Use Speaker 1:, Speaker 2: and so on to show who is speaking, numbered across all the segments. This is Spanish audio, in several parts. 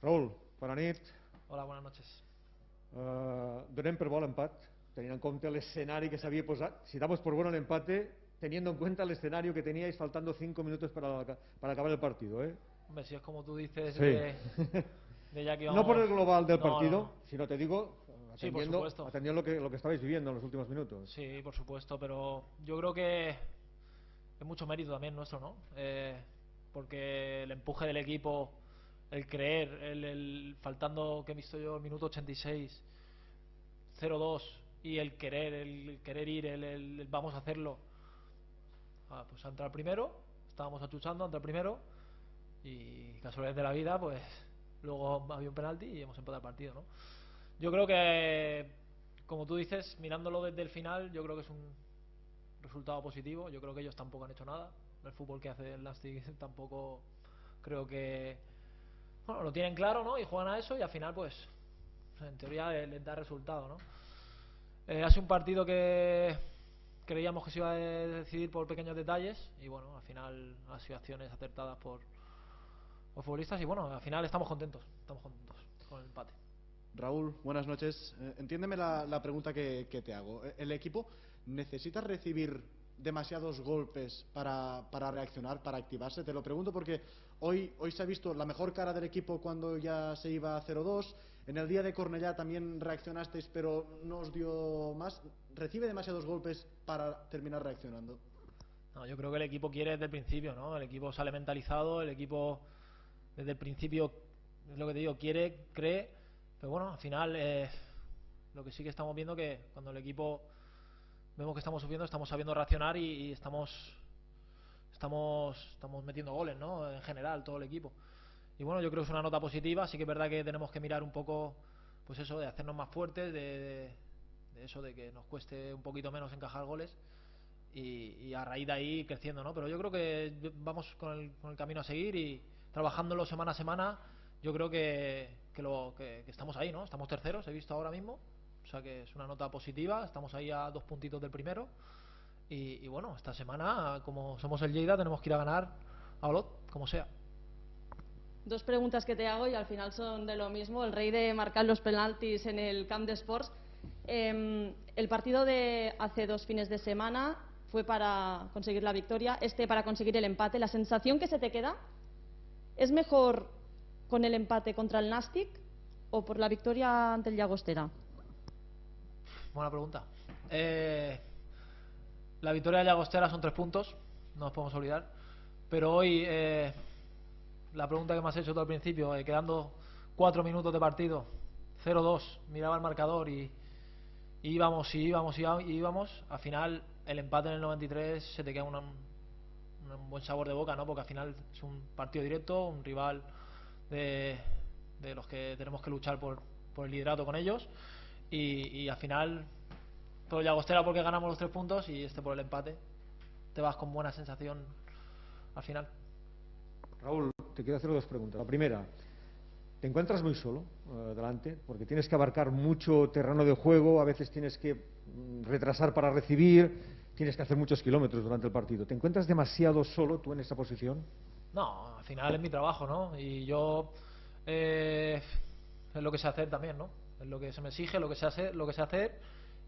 Speaker 1: Raúl, bona nit.
Speaker 2: Hola, buenas noches.
Speaker 1: Donem per bo l'empat, teniendo en cuenta el escenario que se había posado. Si damos por bueno el empate, teniendo en cuenta el escenario que teníais faltando 5 minutos para acabar el partido, ¿eh?
Speaker 2: Hombre, si es como tú dices,
Speaker 1: Sí.
Speaker 2: de ya que
Speaker 1: No por el global del
Speaker 2: No,
Speaker 1: partido,
Speaker 2: no.
Speaker 1: sino te digo,
Speaker 2: Sí, por
Speaker 1: atendiendo,
Speaker 2: supuesto.
Speaker 1: atendiendo lo que estabais viviendo en los últimos minutos.
Speaker 2: Sí, por supuesto, pero yo creo que es mucho mérito también nuestro, ¿no? Porque el empuje del equipo, el creer, el faltando, que he visto yo, el minuto 86, 0-2, y el querer ir, el vamos a hacerlo. Pues a entrar primero, estábamos achuchando, a entrar primero, y casualidades de la vida, pues luego había un penalti y hemos empatado el partido, ¿no? Yo creo que, como tú dices, mirándolo desde el final, yo creo que es un resultado positivo. Yo creo que ellos tampoco han hecho nada. El fútbol que hace el Nastic tampoco creo que, bueno, lo tienen claro, ¿no? Y juegan a eso y al final, pues, en teoría les da resultado, ¿no? Ha sido un partido que creíamos que se iba a decidir por pequeños detalles y bueno, al final ha sido acciones acertadas por los futbolistas y bueno, al final estamos contentos con el empate.
Speaker 3: Raúl, buenas noches. Entiéndeme la pregunta que te hago. ¿El equipo necesita recibir demasiados golpes para reaccionar, para activarse? Te lo pregunto porque hoy se ha visto la mejor cara del equipo cuando ya se iba a 0-2. En el día de Cornellá también reaccionasteis, pero no os dio más. ¿Recibe demasiados golpes para terminar reaccionando?
Speaker 2: No, yo creo que el equipo quiere desde el principio, ¿no? El equipo sale mentalizado, el equipo desde el principio, es lo que te digo, quiere, cree, pero bueno, al final lo que sí que estamos viendo que cuando el equipo vemos que estamos sufriendo, estamos sabiendo reaccionar y estamos metiendo goles, ¿no? En general, todo el equipo. Y bueno, yo creo que es una nota positiva. Sí que es verdad que tenemos que mirar un poco, pues eso, de hacernos más fuertes, de eso, de que nos cueste un poquito menos encajar goles y a raíz de ahí creciendo, ¿no? Pero yo creo que vamos con el camino a seguir y trabajándolo semana a semana. Yo creo que estamos ahí, ¿no? Estamos terceros, he visto ahora mismo. O sea que es una nota positiva. Estamos ahí a 2 puntitos del primero. Y bueno, esta semana, como somos el Lleida, tenemos que ir a ganar a Olot, como sea.
Speaker 4: Dos preguntas que te hago y al final son de lo mismo. El rey de marcar los penaltis en el Camp de Sports. El partido de hace 2 fines de semana fue para conseguir la victoria, para conseguir el empate. ¿La sensación que se te queda es mejor con el empate contra el Nastic o por la victoria ante el Llagostera?
Speaker 2: Buena pregunta. La victoria de Llagostera son 3 puntos, no nos podemos olvidar. Pero hoy, la pregunta que me has hecho tú al principio, quedando 4 minutos de partido, 0-2, miraba el marcador y íbamos. Al final, el empate en el 93 se te queda un buen sabor de boca, ¿no? Porque al final es un partido directo, un rival de los que tenemos que luchar por el liderato con ellos. Y al final, por el Llagostera porque ganamos los 3 puntos y por el empate. Te vas con buena sensación al final.
Speaker 1: Raúl, te quiero hacer 2 preguntas. La primera, ¿te encuentras muy solo delante? Porque tienes que abarcar mucho terreno de juego, a veces tienes que retrasar para recibir, tienes que hacer muchos kilómetros durante el partido. ¿Te encuentras demasiado solo tú en esa posición?
Speaker 2: No, al final es mi trabajo, ¿no? Y yo es lo que sé hacer también, ¿no? Es lo que se me exige, lo que sé hacer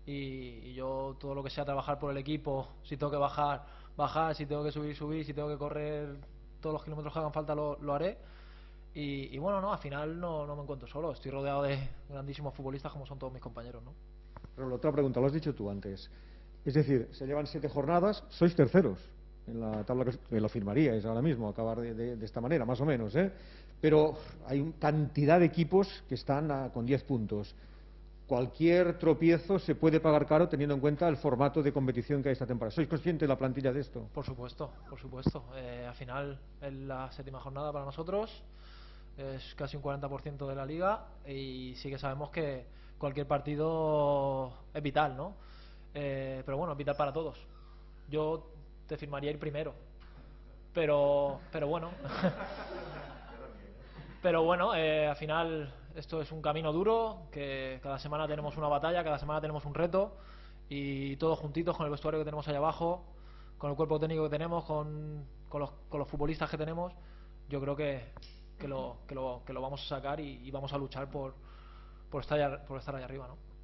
Speaker 2: y yo todo lo que sea trabajar por el equipo, si tengo que bajar, si tengo que subir, si tengo que correr todos los kilómetros que hagan falta lo haré. Y bueno, no, al final no me encuentro solo, estoy rodeado de grandísimos futbolistas como son todos mis compañeros, ¿no?
Speaker 1: Pero la otra pregunta, lo has dicho tú antes. Es decir, se llevan 7 jornadas, sois terceros en la tabla, que lo firmaríais ahora mismo, acabar de esta manera, más o menos, ¿eh? Pero hay cantidad de equipos que están con 10 puntos. Cualquier tropiezo se puede pagar caro teniendo en cuenta el formato de competición que hay esta temporada. ¿Sois conscientes de la plantilla de esto?
Speaker 2: Por supuesto. Al final es la 7ª jornada para nosotros, es casi un 40% de la liga y sí que sabemos que cualquier partido es vital, ¿no? Pero bueno, es vital para todos. Yo te firmaría ir primero, pero bueno. Pero bueno, al final esto es un camino duro, que cada semana tenemos una batalla, cada semana tenemos un reto y todos juntitos con el vestuario que tenemos allá abajo, con el cuerpo técnico que tenemos, con los futbolistas que tenemos, yo creo que que lo vamos a sacar y vamos a luchar por estar ahí arriba, ¿no?